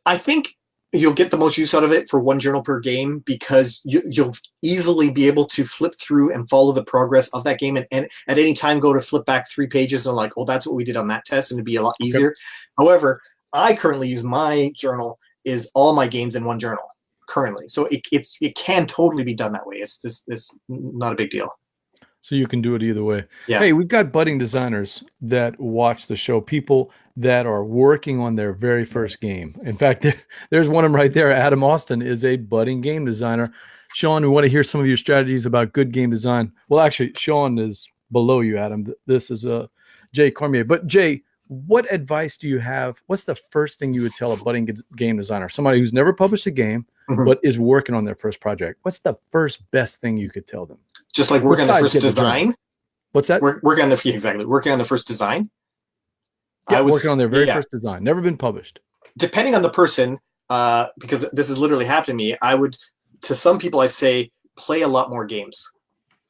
I think you'll get the most use out of it for one journal per game, because you'll easily be able to flip through and follow the progress of that game, and at any time go to flip back 3 pages and like, oh, that's what we did on that test, and it'd be a lot easier. Okay. However, I currently use my journal is all my games in one journal currently, so it can totally be done that way. It's not a big deal. So you can do it either way. Yeah. Hey, we've got budding designers that watch the show, people that are working on their very first game. In fact, there's one of them right there. Adam Austin is a budding game designer. Sean, we want to hear some of your strategies about good game design. Well, actually, Sean is below you, Adam. This is Jay Cormier. But Jay, what advice do you have? What's the first thing you would tell a budding game designer, somebody who's never published a game, but is working on their first project? What's the first best thing you could tell them? Just like working on the first design. What's that? Working on the first design. Yeah, working on their very first design. Never been published. Depending on the person, because this has literally happened to me, I would, to some people, I'd say play a lot more games.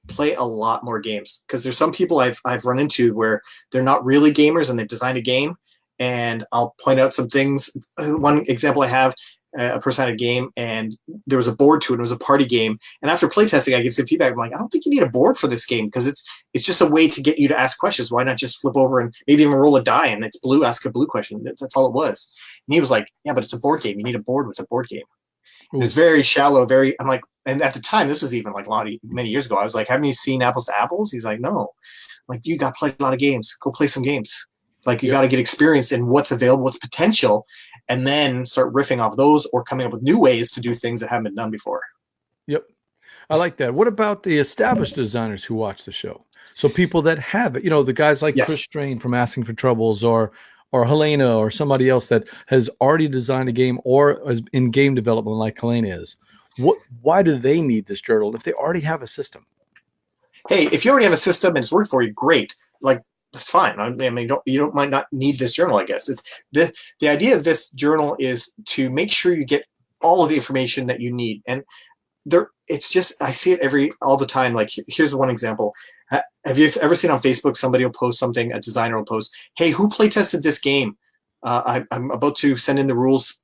Play a lot more games, because there's some people I've run into where they're not really gamers and they've designed a game, and I'll point out some things. One example I have. A person had a game and there was a board to it. It was a party game. And after playtesting, I get some feedback. I'm like, I don't think you need a board for this game, because it's just a way to get you to ask questions. Why not just flip over and maybe even roll a die and it's blue, ask a blue question. That's all it was. And he was like, yeah, but it's a board game. You need a board with a board game. It's very shallow, I'm like, and at the time, this was even like many years ago. I was like, haven't you seen Apples to Apples? He's like, no. I'm like, you got to play a lot of games. Go play some games. Like you got to get experience in what's available, what's potential, and then start riffing off those or coming up with new ways to do things that haven't been done before. Yep. I like that. What about the established designers who watch the show? So people that have it, the guys like Chris Strain from Asking for Troubles, or Helena, or somebody else that has already designed a game or is in game development like Helena is. Why do they need this journal if they already have a system? Hey, if you already have a system and it's working for you, great. Like, that's fine. I mean, you might not need this journal. I guess it's the idea of this journal is to make sure you get all of the information that you need. And it's just, I see it all the time. Like, here's one example. Have you ever seen on Facebook somebody will post something? A designer will post, "Hey, who play tested this game? I'm about to send in the rules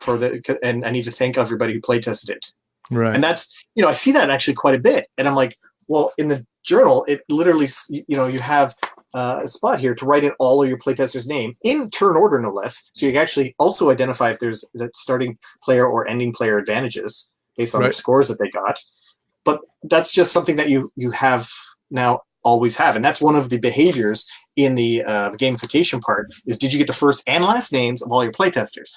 and I need to thank everybody who play tested it." Right. And that's I see that actually quite a bit. And I'm like, well, in the journal, it literally you have a spot here to write in all of your playtesters' name in turn order, no less. So you can actually also identify if there's the starting player or ending player advantages based on the scores that they got. But that's just something that you have now always have. And that's one of the behaviors in the gamification part is, did you get the first and last names of all your playtesters?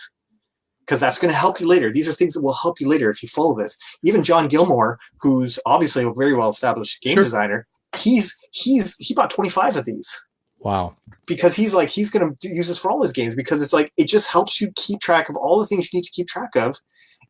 Because that's going to help you later. These are things that will help you later if you follow this. Even John Gilmore, who's obviously a very well-established game designer, he bought 25 of these. Wow. Because he's going to use this for all his games, because it's like, it just helps you keep track of all the things you need to keep track of.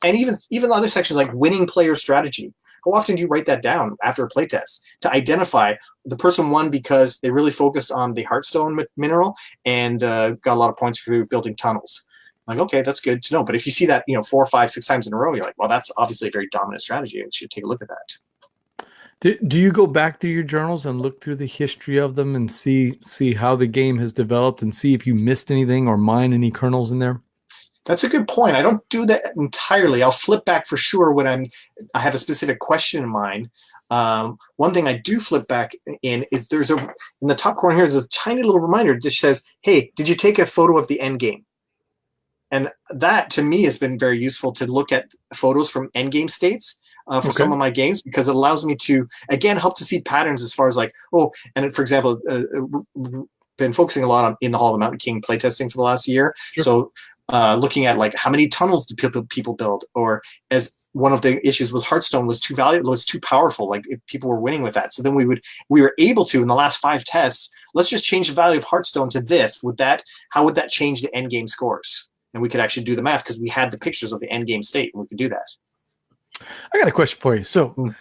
And even other sections like winning player strategy. How often do you write that down after a playtest to identify the person won because they really focused on the Heartstone mineral and got a lot of points for building tunnels? Like, okay, that's good to know. But if you see that, 4, 5, 6 times in a row, you're like, well, that's obviously a very dominant strategy. You should take a look at that. Do you go back through your journals and look through the history of them and see how the game has developed and see if you missed anything or mine any kernels in there? That's a good point. I don't do that entirely. I'll flip back for sure when I have a specific question in mind. One thing I do flip back in is in the top corner here, there's a tiny little reminder that says, "Hey, did you take a photo of the end game?" And that to me has been very useful to look at photos from end game states. for some of my games, because it allows me to, again, help to see patterns as far as like, for example, been focusing a lot on In the Hall of the Mountain King playtesting for the last year. Sure. So looking at like how many tunnels do people build, or as one of the issues was Hearthstone was too valuable, was too powerful. Like if people were winning with that. So then we were able to, in the last 5 tests, let's just change the value of Hearthstone to this. How would that change the end game scores? And we could actually do the math because we had the pictures of the end game state, and we could do that. I got a question for you. So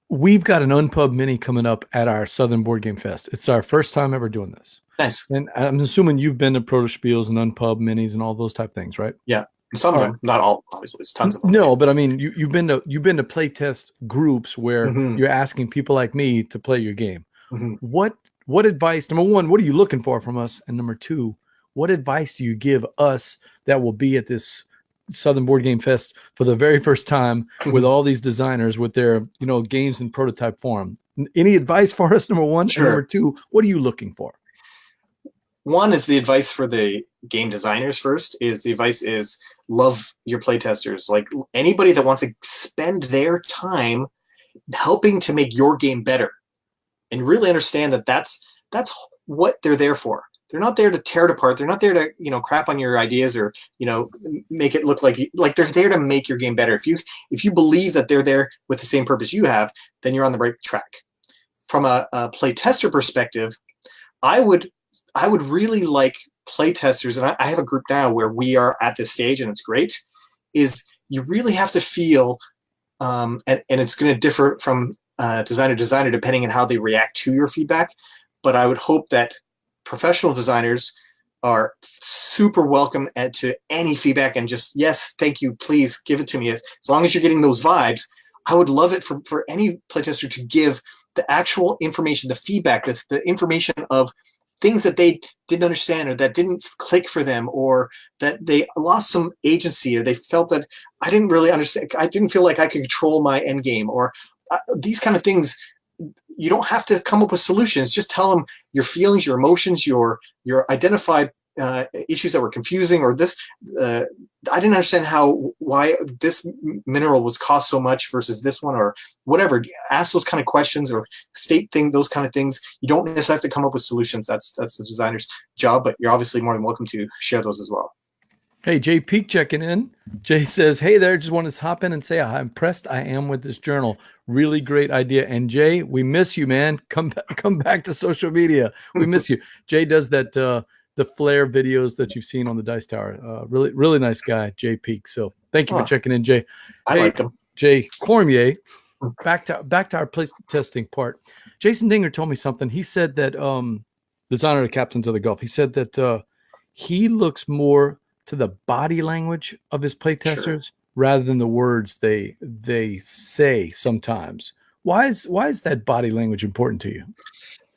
we've got an Unpub mini coming up at our Southern Board Game Fest. It's our first time ever doing this. Nice. And I'm assuming you've been to Proto Spiels and Unpub minis and all those type of things, right? Yeah. Some of them, not all, obviously. There's tons of them. No, but I mean, you've been to playtest groups where you're asking people like me to play your game. What advice? Number one, what are you looking for from us? And number two, what advice do you give us that will be at this Southern Board Game Fest for the very first time with all these designers with their games in prototype form? Any advice for us? Number one. Sure. And number two, what are you looking for? One is the advice for the game designers. First is the advice is love your playtesters. Like anybody that wants to spend their time helping to make your game better, and really understand that that's what they're there for. They're not there to tear it apart. They're not there to crap on your ideas or make it look like they're there to make your game better. If you believe that they're there with the same purpose you have, then you're on the right track. From a playtester perspective, I would really like playtesters, and I have a group now where we are at this stage, and it's great, is you really have to feel, and it's going to differ from designer to designer depending on how they react to your feedback, but I would hope that professional designers are super welcome to any feedback and just, yes, thank you, please give it to me. As long as you're getting those vibes, I would love it for any playtester to give the actual information, the feedback, the information of things that they didn't understand or that didn't click for them, or that they lost some agency, or they felt that I didn't really understand. I didn't feel like I could control my end game, or these kind of things. You don't have to come up with solutions. Just tell them your feelings, your emotions, your identified issues that were confusing, or this. I didn't understand why this mineral was cost so much versus this one, or whatever. Ask those kind of questions or state those kind of things. You don't necessarily have to come up with solutions. That's the designer's job, but you're obviously more than welcome to share those as well. Hey, Jay Peak checking in. Jay says, hey there, just wanted to hop in and say how impressed I am with this journal. Really great idea. And Jay, we miss you, man. Come back to social media. We miss you. Jay does that the flare videos that you've seen on the Dice Tower. Really nice guy, Jay Peak. So thank you for checking in, Jay. I like him. Jay Cormier, back to our place testing part. Jason Dinger told me something. He said that designer of Captains of the Gulf, he said that he looks more to the body language of his playtesters rather than the words they say sometimes. Why is that body language important to you?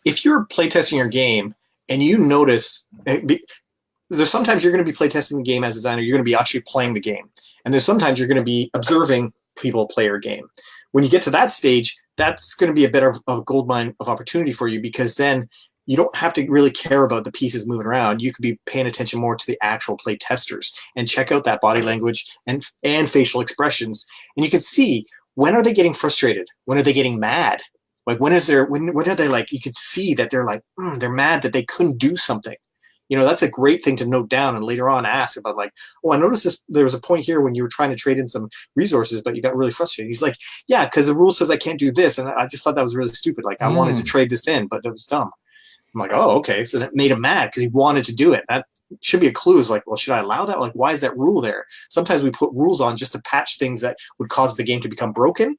If you're playtesting your game and you notice, there's sometimes you're going to be playtesting the game as a designer, you're going to be actually playing the game. And there's sometimes you're going to be observing people play your game. When you get to that stage, that's going to be a better of a gold mine of opportunity for you, because then you don't have to really care about the pieces moving around. You could be paying attention more to the actual play testers and check out that body language and facial expressions. And you can see, when are they getting frustrated? When are they getting mad? Like when are they like, you could see that they're like, they're mad that they couldn't do something. That's a great thing to note down and later on ask about, like, oh, I noticed this. There was a point here when you were trying to trade in some resources, but you got really frustrated. He's like, yeah, because the rule says I can't do this. And I just thought that was really stupid. Like I wanted to trade this in, but it was dumb. I'm like, oh, okay. So that made him mad because he wanted to do it. That should be a clue. Is like, well, should I allow that? Like, why is that rule there? Sometimes we put rules on just to patch things that would cause the game to become broken,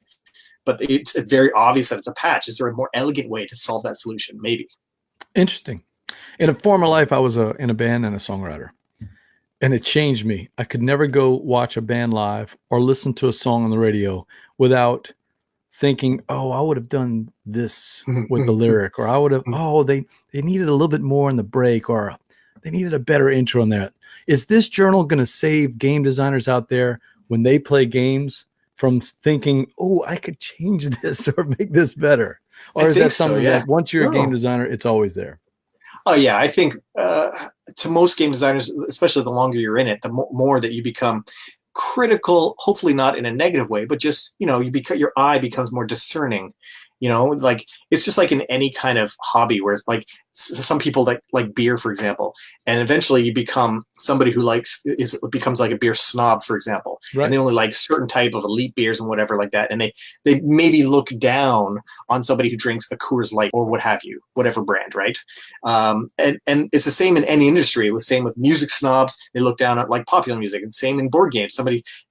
but it's very obvious that it's a patch. Is there a more elegant way to solve that solution? Maybe. Interesting. In a former life, I was in a band and a songwriter, and it changed me. I could never go watch a band live or listen to a song on the radio without thinking, oh, I would have done this with the lyric, or I would have, they needed a little bit more in the break, or they needed a better intro in there. Is this journal going to save game designers out there when they play games from thinking, oh, I could change this or make this better? Or is that something that once you're a game designer, it's always there? Oh, yeah. I think to most game designers, especially the longer you're in it, the more that you become critical, hopefully not in a negative way, but just, your eye becomes more discerning. It's like, it's just like in any kind of hobby where it's like some people like beer, for example, and eventually you become somebody who becomes like a beer snob, for example, Right. and they only like certain type of elite beers and whatever like that, and they maybe look down on somebody who drinks a Coors Light or what have you, whatever brand, right? And it's the same in any industry. The same with music snobs, they look down at like popular music, and same in board games.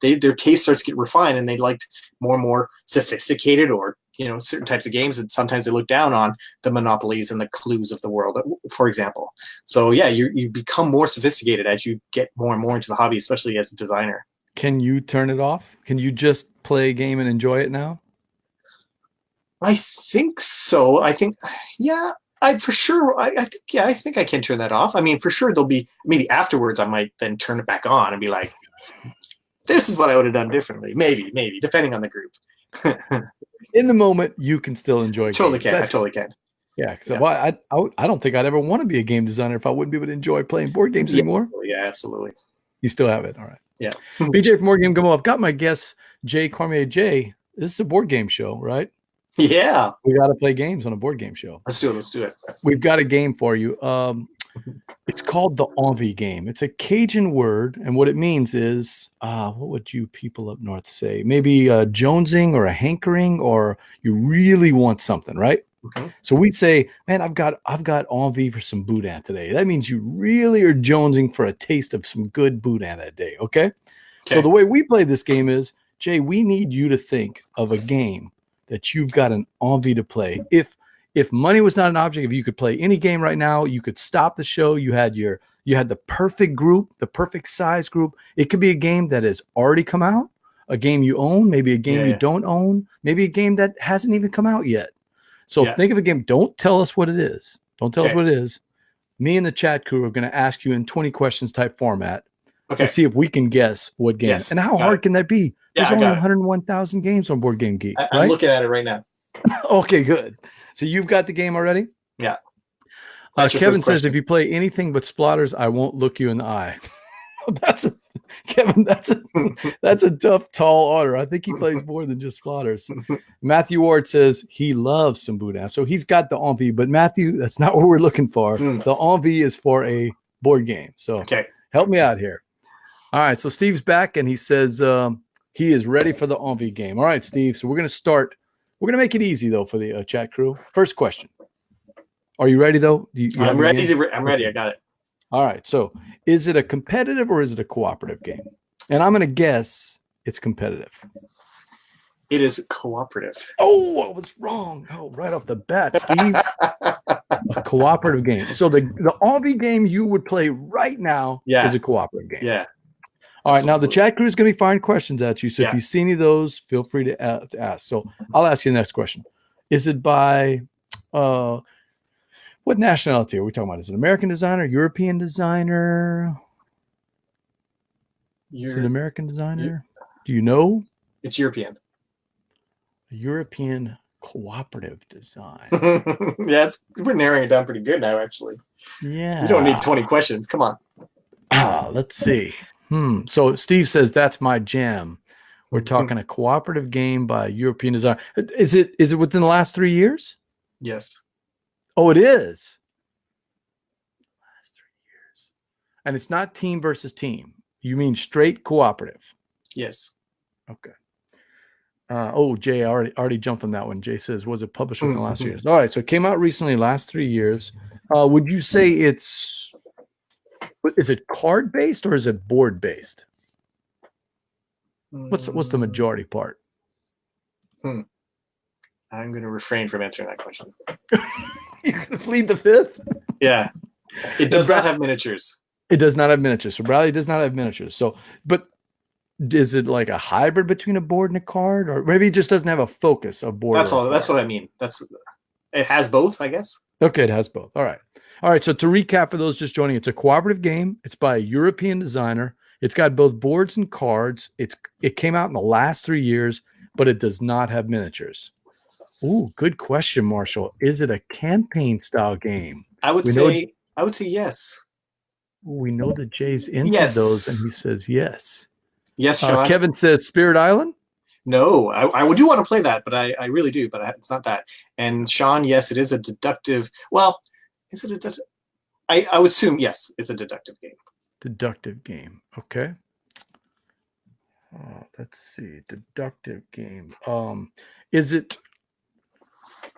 Their taste starts to get refined, and they liked more and more sophisticated or certain types of games, and sometimes they look down on the Monopolies and the Clues of the world, for example. So yeah, you become more sophisticated as you get more and more into the hobby, especially as a designer. Can you turn it off? Can you just play a game and enjoy it now? I think so. I think, yeah, I think I can turn that off. I mean, for sure, there'll be maybe afterwards I might then turn it back on and be like, this is what I would have done differently. Maybe, depending on the group. In the moment, you can still enjoy. Totally games. I totally can. Yeah. So yeah. I don't think I'd ever want to be a game designer if I wouldn't be able to enjoy playing board games anymore. Yeah, absolutely. You still have it. All right. Yeah. BJ from Board Game Gumbo. I've got my guest, Jay Cormier. Jay, this is a board game show, right? Yeah. We got to play games on a board game show. Let's do it. We've got a game for you. It's called the Envie Game. It's a Cajun word, and what it means is, what would you people up north say? Maybe a jonesing or a hankering, or you really want something, right? Mm-hmm. So we'd say, man, I've got envie for some boudin today. That means you really are jonesing for a taste of some good boudin that day, okay? So the way we play this game is, Jay, we need you to think of a game that you've got an envie to play. If money was not an object, if you could play any game right now, you could stop the show. You had the perfect group, the perfect size group. It could be a game that has already come out, a game you own, maybe a game you don't own, maybe a game that hasn't even come out yet. So think of a game. Don't tell us what it is. Don't tell us what it is. Me and the chat crew are going to ask you in 20 questions type format to see if we can guess what game. Yes. And how hard can that be? There's only 101,000 games on Board Game Geek. I'm looking at it right now. Okay, good. So you've got the game already? Yeah. Kevin says, if you play anything but splatters, I won't look you in the eye. Kevin, that's a tough, tall order. I think he plays more than just splatters. Matthew Ward says he loves some boudin. So he's got the envie, but Matthew, that's not what we're looking for. The envie is for a board game. So help me out here. All right. So Steve's back and he says he is ready for the envie game. All right, Steve. So we're going to start. We're going to make it easy, though, for the chat crew. First question. Are you ready, though? I'm ready. I'm ready. I got it. All right. So is it a competitive or is it a cooperative game? And I'm going to guess it's competitive. It is cooperative. Oh, I was wrong. Oh, right off the bat, Steve. A cooperative game. So the envie game you would play right now is a cooperative game. Yeah. All right, now the chat crew is going to be firing questions at you. So if you see any of those, feel free to ask. So I'll ask you the next question. Is it by what nationality are we talking about? Is it American designer, European designer? Is it American designer? Do you know? It's European. A European cooperative design. Yes, we're narrowing it down pretty good now, actually. Yeah. You don't need 20 questions. Come on. Let's see. So Steve says that's my jam. We're talking a cooperative game by a European designer. Is it within the last 3 years? Yes. Oh, it is. Last 3 years. And it's not team versus team. You mean straight cooperative? Yes. Okay. Jay, I already jumped on that one. Jay says, was it published within the last years? All right. So it came out recently, last 3 years. Would you say is it card based or is it board based? What's the majority part? I'm going to refrain from answering that question. You're going to plead the fifth? Yeah. It does not have miniatures. It does not have miniatures. So Bradley does not have miniatures. So, but is it like a hybrid between a board and a card, or maybe it just doesn't have a focus of board? That's all. That's what I mean. It has both, I guess. Okay, it has both. All right. So to recap for those just joining, it's a cooperative game. It's by a European designer. It's got both boards and cards. It came out in the last 3 years, but it does not have miniatures. Ooh, good question, Marshall. Is it a campaign style game? I would say yes. We know that Jay's into those, and he says yes. Yes, Sean. Kevin said Spirit Island. No, I do want to play that, but I really do, but it's not that. And Sean, yes, it is a deductive. Well, is it a deductive? I would assume, yes, it's a deductive game. Deductive game. Okay. Let's see. Deductive game. Is it?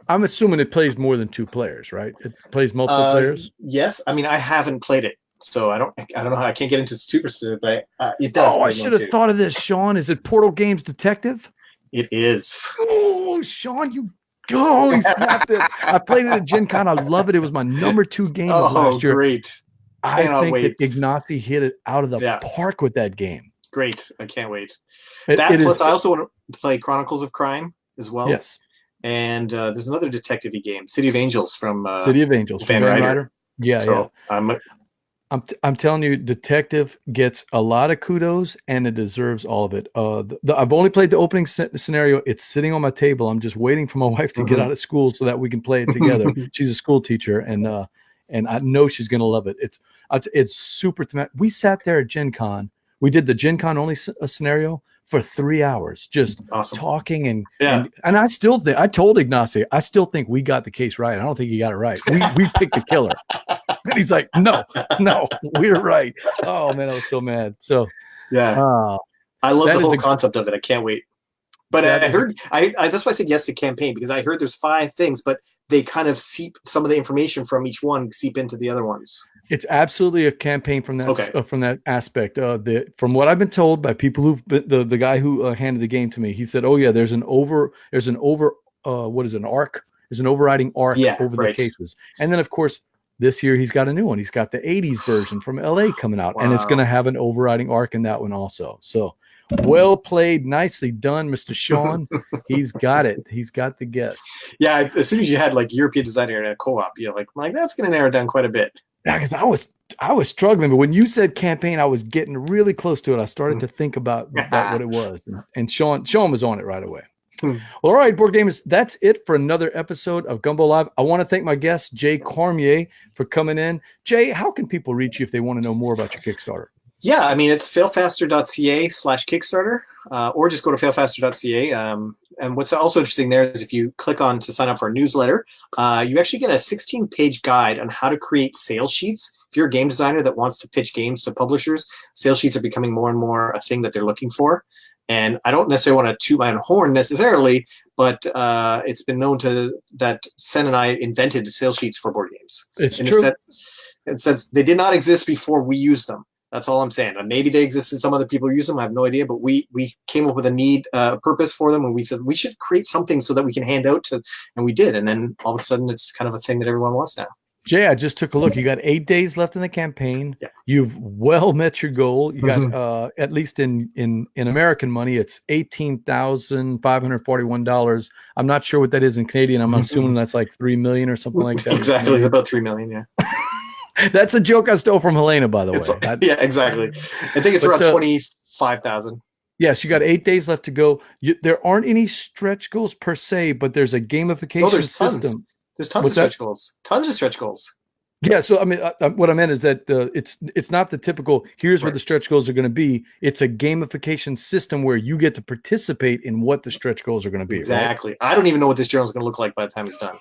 I'm assuming it plays more than 2 players, right? It plays multiple players. Yes. I mean, I haven't played it, so I don't know how I can't get into super specific, but it does. Oh, I should have thought of this, Sean. Is it Portal Games Detective? It is. Oh, Sean, you go! He snapped it. I played it at Gen Con. I love it. It was my number 2 game of last year. Great! I think that Ignacy hit it out of the park with that game. Great! I can't wait. Plus, I also want to play Chronicles of Crime as well. Yes. And there's another detective-y game, City of Angels from City of Angels Van Ryder. Yeah, so yeah. I'm telling you, Detective gets a lot of kudos, and it deserves all of it. I've only played the opening scenario. It's sitting on my table. I'm just waiting for my wife to get out of school so that we can play it together. She's a school teacher, and I know she's gonna love it. It's super. We sat there at Gen Con. We did the Gen Con only scenario for 3 hours, just talking and I still think I told Ignacy, I still think we got the case right. I don't think he got it right. We picked the killer. And he's like, no, we're right. Oh man, I was so mad. So I love the whole concept of it. I can't wait. But I heard that's why I said yes to campaign, because I heard there's 5 things, but they kind of seep some of the information from each one seep into the other ones. It's absolutely a campaign from that from that aspect. From what I've been told by people who've been, the guy who handed the game to me, he said, "Oh yeah, there's an overriding arc over the cases." And then of course this year he's got a new one. He's got the 80s version from LA coming out, and it's going to have an overriding arc in that one also. So well played, nicely done, Mr. Sean. He's got it. He's got the guess. Yeah, as soon as you had like European designer and a co-op, you're like that's going to narrow it down quite a bit. Yeah, because I was struggling, but when you said campaign, I was getting really close to it. I started to think about what it was, and Sean was on it right away. Well, all right, board gamers, that's it for another episode of Gumbo Live. I want to thank my guest, Jay Cormier, for coming in. Jay, how can people reach you if they want to know more about your Kickstarter? Yeah, I mean, it's failfaster.ca/Kickstarter, or just go to failfaster.ca. And what's also interesting there is if you click on to sign up for our newsletter, you actually get a 16-page guide on how to create sales sheets. If you're a game designer that wants to pitch games to publishers, sales sheets are becoming more and more a thing that they're looking for. And I don't necessarily want to toot my own horn necessarily, but it's been known that Sen and I invented sales sheets for board games. It's true. Since they did not exist before we used them. That's all I'm saying. Maybe they exist and some other people use them. I have no idea, but we came up with a purpose for them, and we said we should create something so that we can hand out to, and we did. And then all of a sudden, it's kind of a thing that everyone wants now. Jay, I just took a look. You got 8 days left in the campaign. Yeah. You've well met your goal. You got at least in American money, it's $18,541. I'm not sure what that is in Canadian. I'm assuming that's like $3 million or something like that. Exactly, it's about $3 million. Yeah. That's a joke I stole from Helena, by the way. Yeah, exactly. I think it's around 25,000. Yes, you got 8 days left to go. There aren't any stretch goals per se, but there's a gamification system. Tons. There's tons of stretch goals. Tons of stretch goals. Yeah, so I mean, what I meant is that it's not the typical. Here's where the stretch goals are going to be. It's a gamification system where you get to participate in what the stretch goals are going to be. Exactly. Right? I don't even know what this journal is going to look like by the time it's done.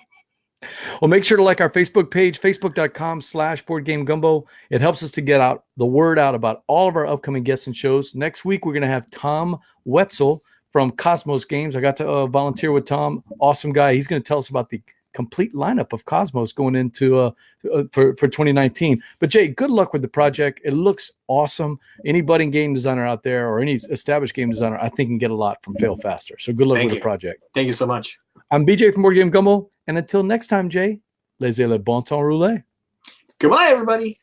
Well, make sure to like our Facebook page, facebook.com/BoardGameGumbo. It helps us to get the word out about all of our upcoming guests and shows. Next week, we're going to have Tom Wetzel from Cosmos Games. I got to volunteer with Tom. Awesome guy. He's going to tell us about the complete lineup of Cosmos going into for 2019. But Jay, good luck with the project. It looks awesome. Any budding game designer out there or any established game designer, I think can get a lot from Fail Faster. So good luck with the project. Thank you so much. I'm BJ from Board Game Gumbo. And until next time, Jay, laissez le bon temps rouler. Goodbye, everybody.